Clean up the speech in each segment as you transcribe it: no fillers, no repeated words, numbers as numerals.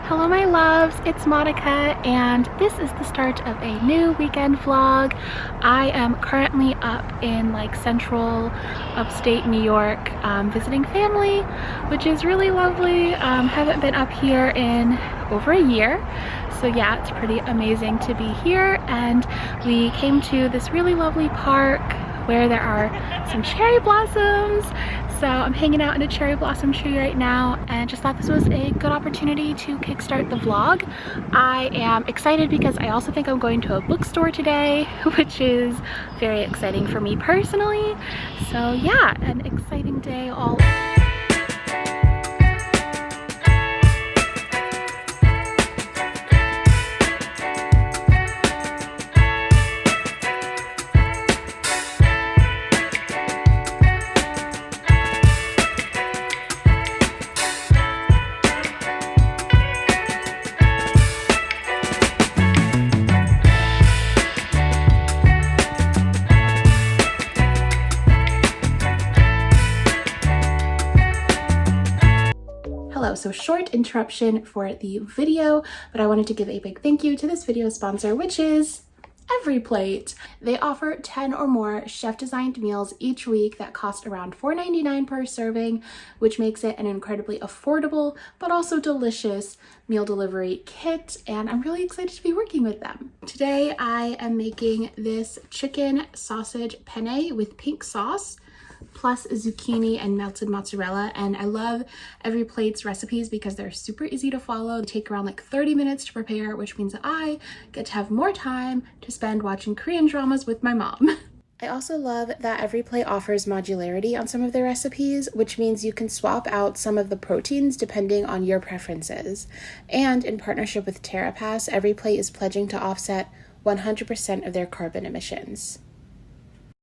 Hello my loves, it's Monica and this is the start of a new weekend vlog. I am currently up in like central upstate New York visiting family, which is really lovely. Haven't been up here in over a year. So yeah, it's pretty amazing to be here, and we came to this really lovely park where there are some cherry blossoms. So I'm hanging out in a cherry blossom tree right now and just thought this was a good opportunity to kickstart the vlog. I am excited because I also think I'm going to a bookstore today, which is very exciting for me personally. So yeah, an exciting day all So short interruption for the video, but I wanted to give a big thank you to this video sponsor, which is EveryPlate. They offer 10 or more chef-designed meals each week that cost around $4.99 per serving, which makes it an incredibly affordable but also delicious meal delivery kit, and I'm really excited to be working with them. Today I am making this chicken sausage penne with pink sauce, plus zucchini and melted mozzarella. And I love EveryPlate's recipes because they're super easy to follow. They take around like 30 minutes to prepare, which means that I get to have more time to spend watching Korean dramas with my mom. I also love that EveryPlate offers modularity on some of their recipes, which means you can swap out some of the proteins depending on your preferences. And in partnership with TerraPass, EveryPlate is pledging to offset 100% of their carbon emissions.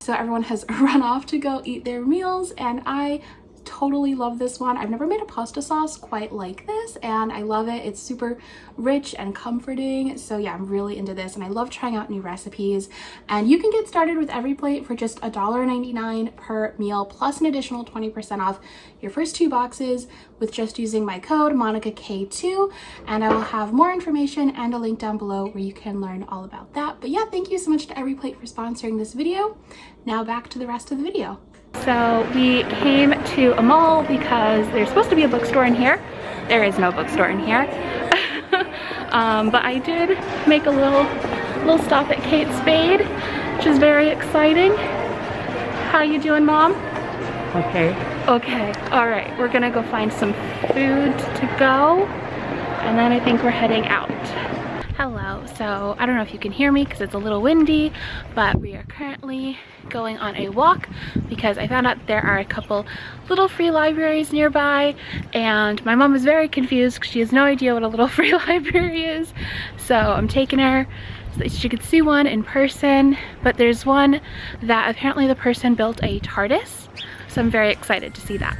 So everyone has run off to go eat their meals, and I totally love this one. I've never made a pasta sauce quite like this, and I love it. It's super rich and comforting. So yeah, I'm really into this, and I love trying out new recipes. And you can get started with EveryPlate for just $1.99 per meal, plus an additional 20% off your first 2 boxes with just using my code MonicaK2. And I will have more information and a link down below where you can learn all about that. But yeah, thank you so much to EveryPlate for sponsoring this video. Now back to the rest of the video. So we came to a mall because there's supposed to be a bookstore in here. There is no bookstore in here. But I did make a little stop at Kate Spade, which is very exciting. How you doing, Mom? Okay. Okay, all right. We're gonna go find some food to go, and then I think we're heading out. Hello, so I don't know if you can hear me because it's a little windy, but we are currently going on a walk because I found out there are a couple little free libraries nearby, and my mom is very confused because she has no idea what a little free library is. So I'm taking her so that she could see one in person, but there's one that apparently the person built a TARDIS, so I'm very excited to see that.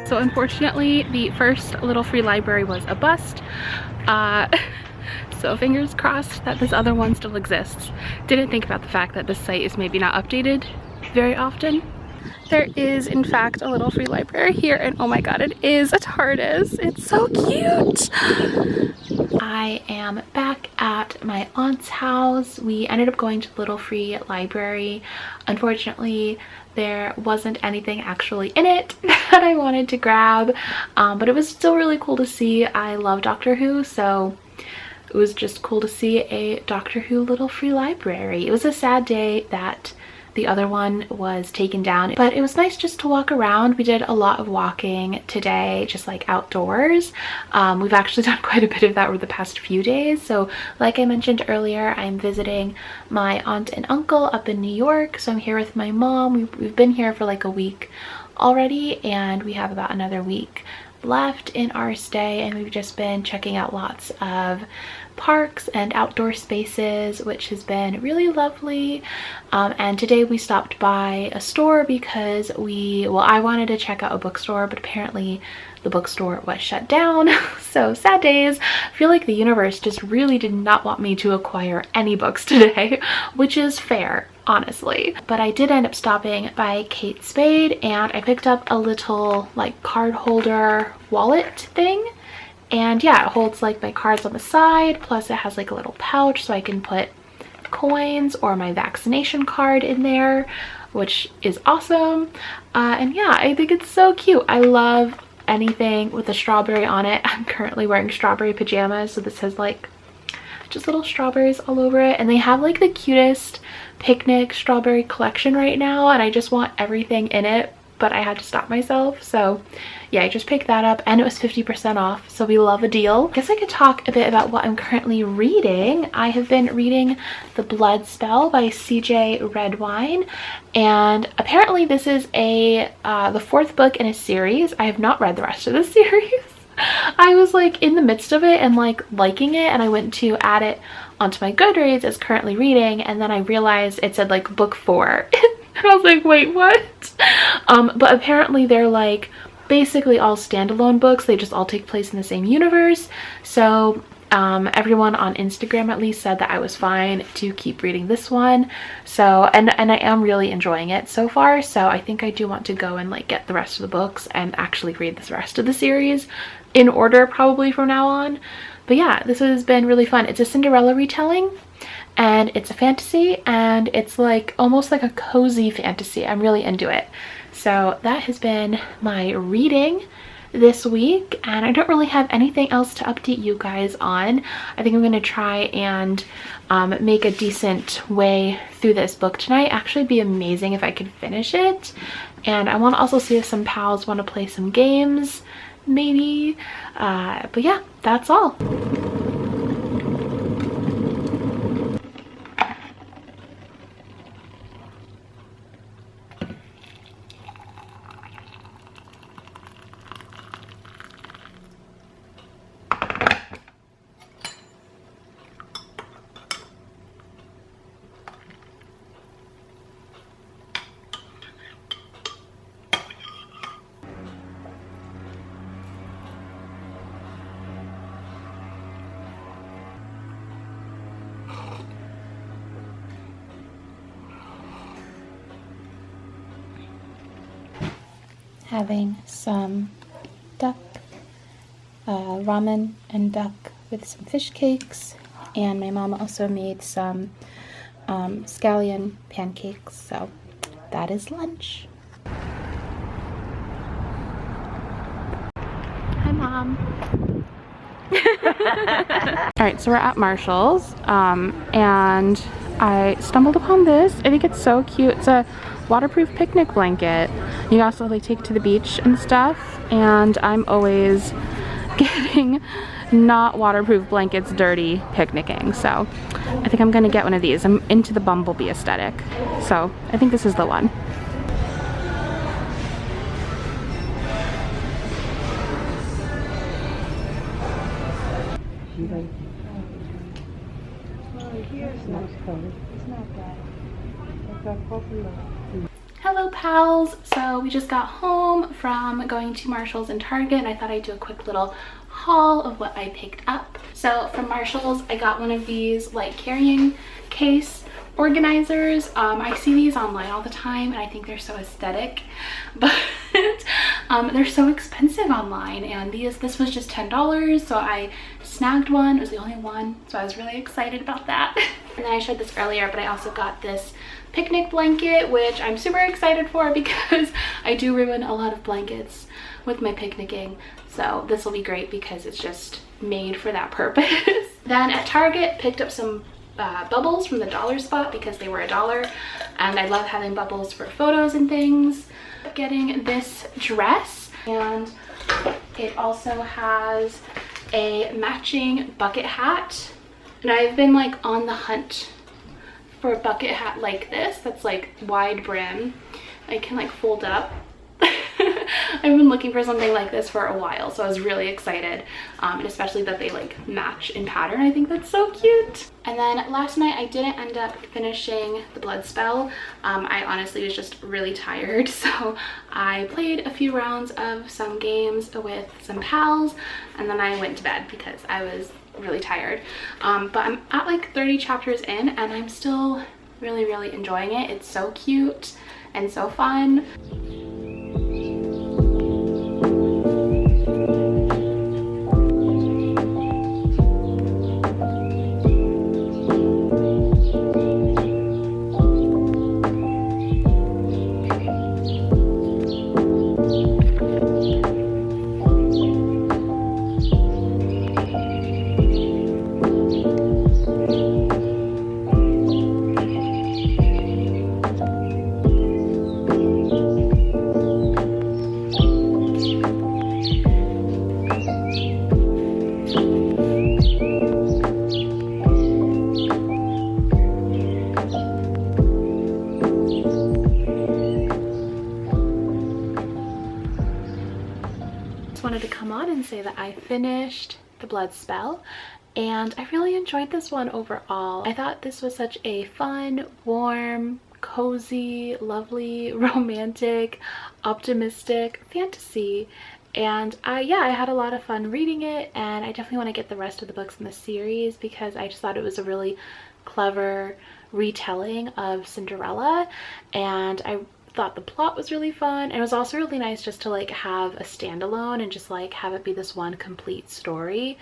So unfortunately, the first little free library was a bust. So fingers crossed that this other one still exists. Didn't think about the fact that this site is maybe not updated very often. There is in fact a little free library here, and oh my god, it is a TARDIS. It's so cute. I am back at my aunt's house. We ended up going to the little free library. Unfortunately, there wasn't anything actually in it that I wanted to grab, but it was still really cool to see. I love Doctor Who, so it was just cool to see a Doctor Who little free library. It was a sad day that the other one was taken down, but it was nice just to walk around. We did a lot of walking today, just like outdoors. We've actually done quite a bit of that over the past few days. So like I mentioned earlier, I'm visiting my aunt and uncle up in New York. So I'm here with my mom. We've been here for like a week already, and we have about another week left in our stay, and we've just been checking out lots of parks and outdoor spaces, which has been really lovely. And today we stopped by a store because I wanted to check out a bookstore, but apparently the bookstore was shut down. So sad days. I feel like the universe just really did not want me to acquire any books today, which is fair, honestly. But I did end up stopping by Kate Spade, and I picked up a little like card holder wallet thing. And yeah, it holds like my cards on the side, plus it has like a little pouch so I can put coins or my vaccination card in there, which is awesome. And yeah, I think it's so cute. I love anything with a strawberry on it. I'm currently wearing strawberry pajamas, so this has like just little strawberries all over it, and they have like the cutest picnic strawberry collection right now, and I just want everything in it, but I had to stop myself. So yeah, I just picked that up, and it was 50% off, so we love a deal. I guess I could talk a bit about what I'm currently reading. I have been reading The Blood Spell by CJ Redwine, and apparently this is the 4th book in a series. I have not read the rest of the series. I was like in the midst of it and like liking it, and I went to add it onto my Goodreads as currently reading, and then I realized it said like book 4. And I was like, wait, what? But apparently they're like basically all standalone books. They just all take place in the same universe. So everyone on Instagram at least said that I was fine to keep reading this one. So and I am really enjoying it so far, so I think I do want to go and like get the rest of the books and actually read this rest of the series in order probably from now on. But yeah, this has been really fun. It's a Cinderella retelling, and it's a fantasy, and it's like almost like a cozy fantasy. I'm really into it. So that has been my reading this week, and I don't really have anything else to update you guys on. I think I'm going to try and make a decent way through this book tonight. Actually, it'd be amazing if I could finish it. And I want to also see if some pals want to play some games, maybe. But yeah, that's all. Having some duck, ramen and duck with some fish cakes, and my mom also made some scallion pancakes, so that is lunch. Hi, Mom. Alright, so we're at Marshall's, and I stumbled upon this. I think it's so cute. It's a waterproof picnic blanket. You also like take to the beach and stuff, and I'm always getting not waterproof blankets dirty picnicking, so I think I'm gonna get one of these. I'm into the bumblebee aesthetic, so I think this is the one. Hello pals! So we just got home from going to Marshall's and Target, and I thought I'd do a quick little haul of what I picked up. So from Marshall's I got one of these like carrying case organizers. I see these online all the time and I think they're so aesthetic, but they're so expensive online, and this was just $10, so I snagged one. It was the only one, so I was really excited about that. And then I showed this earlier, but I also got this picnic blanket, which I'm super excited for because I do ruin a lot of blankets with my picnicking, so this will be great because it's just made for that purpose. Then at Target picked up some bubbles from the dollar spot because they were $1, and I love having bubbles for photos and things. Getting this dress, and it also has a matching bucket hat, and I've been like on the hunt for a bucket hat like this that's like wide brim. I can like fold up. I've been looking for something like this for a while, so I was really excited, and especially that they like match in pattern. I think that's so cute. And then last night I didn't end up finishing The Blood Spell. I honestly was just really tired, so I played a few rounds of some games with some pals, and then I went to bed because I was really tired. But I'm at like 30 chapters in, and I'm still really enjoying it. It's so cute and so fun. Wanted to come on and say that I finished The Blood Spell, and I really enjoyed this one overall. I thought this was such a fun, warm, cozy, lovely, romantic, optimistic fantasy, and yeah, I had a lot of fun reading it, and I definitely want to get the rest of the books in the series because I just thought it was a really clever retelling of Cinderella, and I thought the plot was really fun, and it was also really nice just to like have a standalone and just like have it be this one complete story.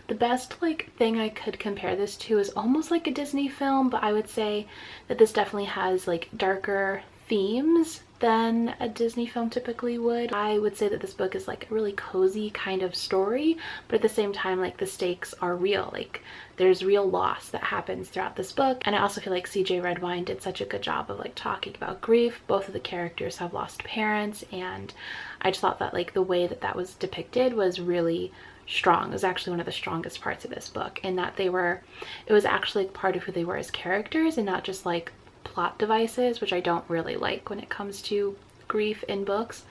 The best like thing I could compare this to is almost like a Disney film, but I would say that this definitely has like darker themes than a Disney film typically would. I would say that this book is like a really cozy kind of story, but at the same time like the stakes are real. Like there's real loss that happens throughout this book, and I also feel like CJ Redwine did such a good job of like talking about grief. Both of the characters have lost parents, and I just thought that like the way that that was depicted was really strong. It was actually one of the strongest parts of this book, in that it was actually part of who they were as characters and not just like plot devices, which I don't really like when it comes to grief in books.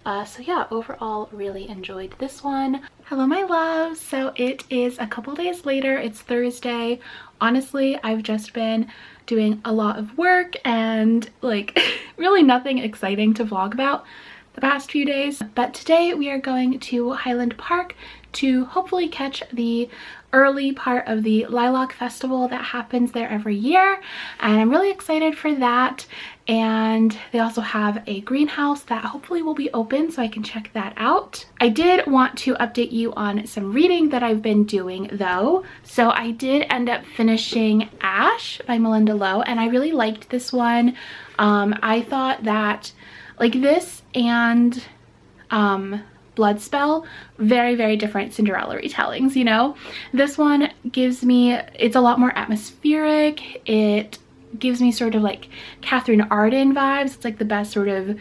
So yeah, overall really enjoyed this one. Hello my loves, so it is a couple days later. It's Thursday. Honestly, I've just been doing a lot of work and like really nothing exciting to vlog about the past few days, but today we are going to Highland Park to hopefully catch the early part of the Lilac Festival that happens there every year, and I'm really excited for that. And they also have a greenhouse that hopefully will be open, so I can check that out. I did want to update you on some reading that I've been doing though. So I did end up finishing Ash by Melinda Lowe, and I really liked this one. I thought that like this and Blood Spell, very different Cinderella retellings, you know? This one gives me, it's a lot more atmospheric. It gives me sort of like Catherine Arden vibes. It's like the best sort of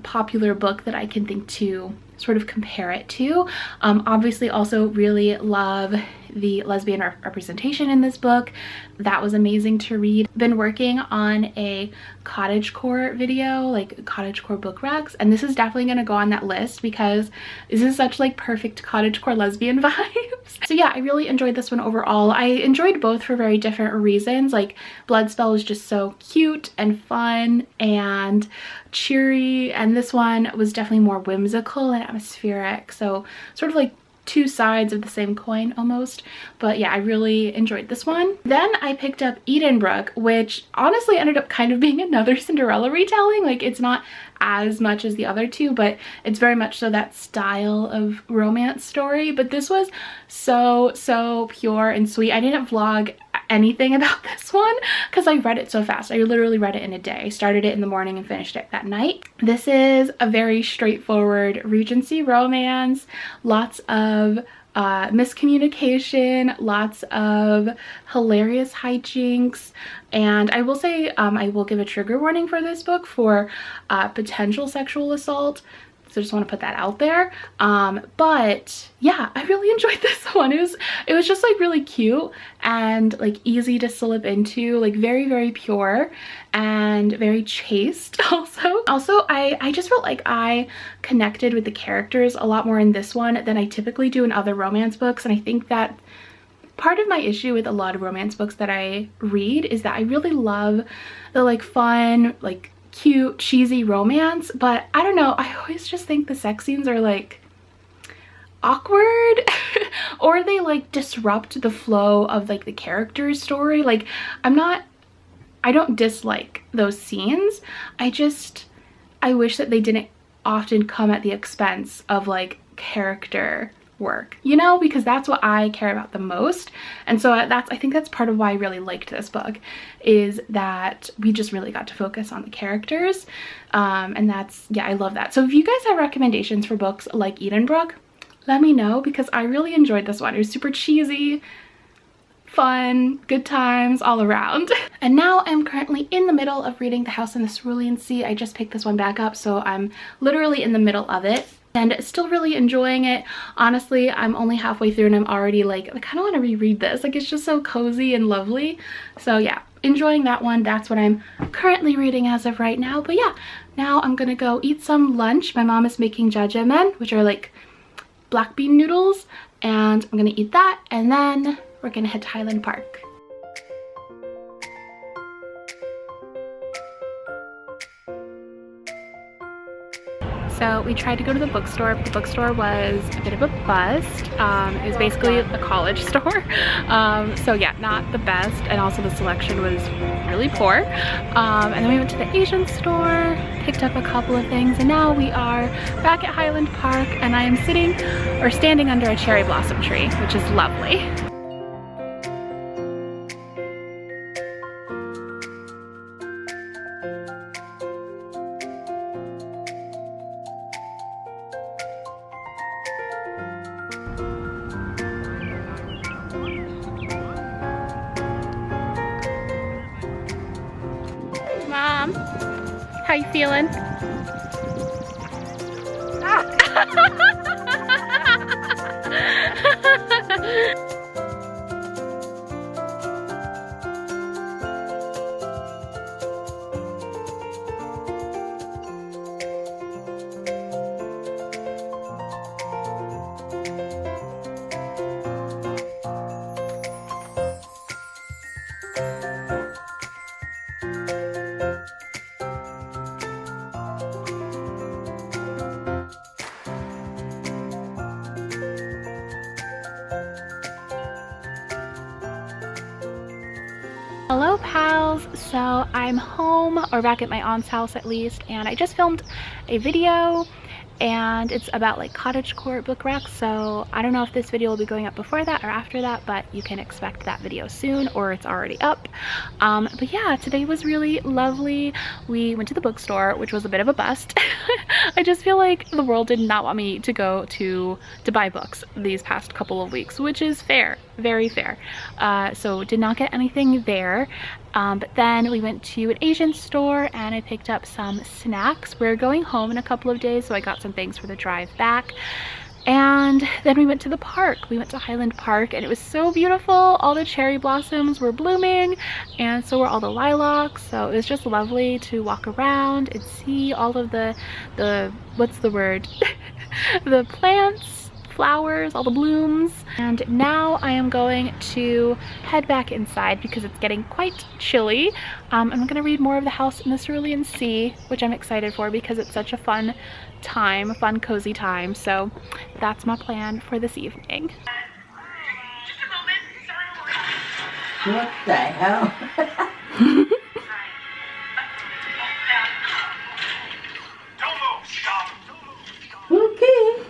popular book that I can think to sort of compare it to. Obviously also really love the lesbian representation in this book. That was amazing to read. Been working on a cottagecore video, like cottagecore book recs, and this is definitely going to go on that list because this is such like perfect cottagecore lesbian vibes. So yeah, I really enjoyed this one overall. I enjoyed both for very different reasons. Like Blood Spell was just so cute and fun and cheery, and this one was definitely more whimsical and atmospheric, so sort of like two sides of the same coin almost. But yeah, I really enjoyed this one. Then I picked up Edenbrook, which honestly ended up kind of being another Cinderella retelling. Like it's not as much as the other two, but it's very much so that style of romance story. But this was so pure and sweet. I didn't vlog anything about this one because I read it so fast. I literally read it in a day. I started it in the morning and finished it that night. This is a very straightforward Regency romance. Lots of miscommunication, lots of hilarious hijinks, and I will say I will give a trigger warning for this book for potential sexual assault. so I just want to put that out there. But yeah, I really enjoyed this one. It was just like really cute and like easy to slip into, like very, very pure and very chaste also I just felt like I connected with the characters a lot more in this one than I typically do in other romance books. And I think that part of my issue with a lot of romance books that I read is that I really love the like fun, like cute, cheesy romance, but I don't know, I always just think the sex scenes are like awkward or they like disrupt the flow of like the character's story. Like I don't dislike those scenes, I wish that they didn't often come at the expense of like character work, you know, because that's what I care about the most. And so I think that's part of why I really liked this book, is that we just really got to focus on the characters. And that's, yeah, I love that. So if you guys have recommendations for books like Edenbrooke, let me know, because I really enjoyed this one. It was super cheesy, fun, good times all around. And now I'm currently in the middle of reading The House in the Cerulean Sea. I just picked this one back up, so I'm literally in the middle of it and still really enjoying it. Honestly, I'm only halfway through and I'm already like, I kind of want to reread this. Like, it's just so cozy and lovely. So yeah, enjoying that one. That's what I'm currently reading as of right now. But yeah, now I'm gonna go eat some lunch. My mom is making jajangmyeon, which are like black bean noodles, and I'm gonna eat that, and then we're gonna head to Highland Park. So we tried to go to the bookstore. The bookstore was a bit of a bust. It was basically a college store. So yeah, not the best, and also the selection was really poor. And then we went to the Asian store, picked up a couple of things, and now we are back at Highland Park, and I am standing under a cherry blossom tree, which is lovely. Mom, how you feeling? Hello pals, so I'm home, or back at my aunt's house at least, and I just filmed a video, and it's about like cottagecore book racks. So I don't know if this video will be going up before that or after that, but you can expect that video soon, or it's already up. But yeah, today was really lovely. We went to the bookstore, which was a bit of a bust. I just feel like the world did not want me to go to buy books these past couple of weeks, which is fair, very fair. So did not get anything there. But then we went to an Asian store and I picked up some snacks. We're going home in a couple of days, so I got some things for the drive back. And then we went to the park. We went to Highland Park and it was so beautiful. All the cherry blossoms were blooming and so were all the lilacs. So it was just lovely to walk around and see all of the what's the word? The plants, flowers, all the blooms. And now I am going to head back inside because it's getting quite chilly. I'm gonna read more of The House in the Cerulean Sea, which I'm excited for because it's such a fun time, a fun cozy time. So that's my plan for this evening. What the hell? Okay.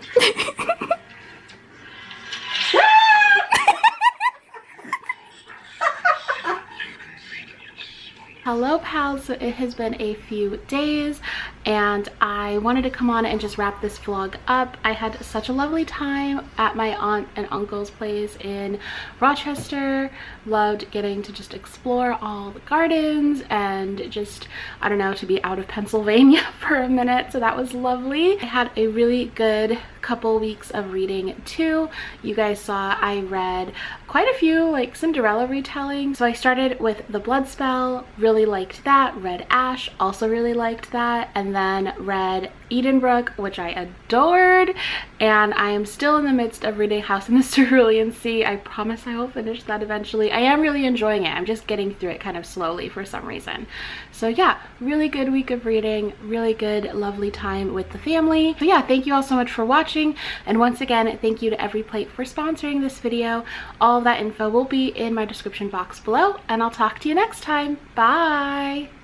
Hello house. So it has been a few days and I wanted to come on and just wrap this vlog up. I had such a lovely time at my aunt and uncle's place in Rochester. Loved getting to just explore all the gardens and just, I don't know, to be out of Pennsylvania for a minute. So that was lovely. I had a really good couple weeks of reading too. You guys saw I read quite a few like Cinderella retellings. So I started with The Blood Spell, really liked that. Read Ash, also really liked that. And then read Edenbrook, which I adored. And I am still in the midst of reading House in the Cerulean Sea. I promise I will finish that eventually. I am really enjoying it. I'm just getting through it kind of slowly for some reason. So yeah, really good week of reading, really good, lovely time with the family. So yeah, thank you all so much for watching. And once again, thank you to Every Plate for sponsoring this video. All of that info will be in my description box below, and I'll talk to you next time. Bye!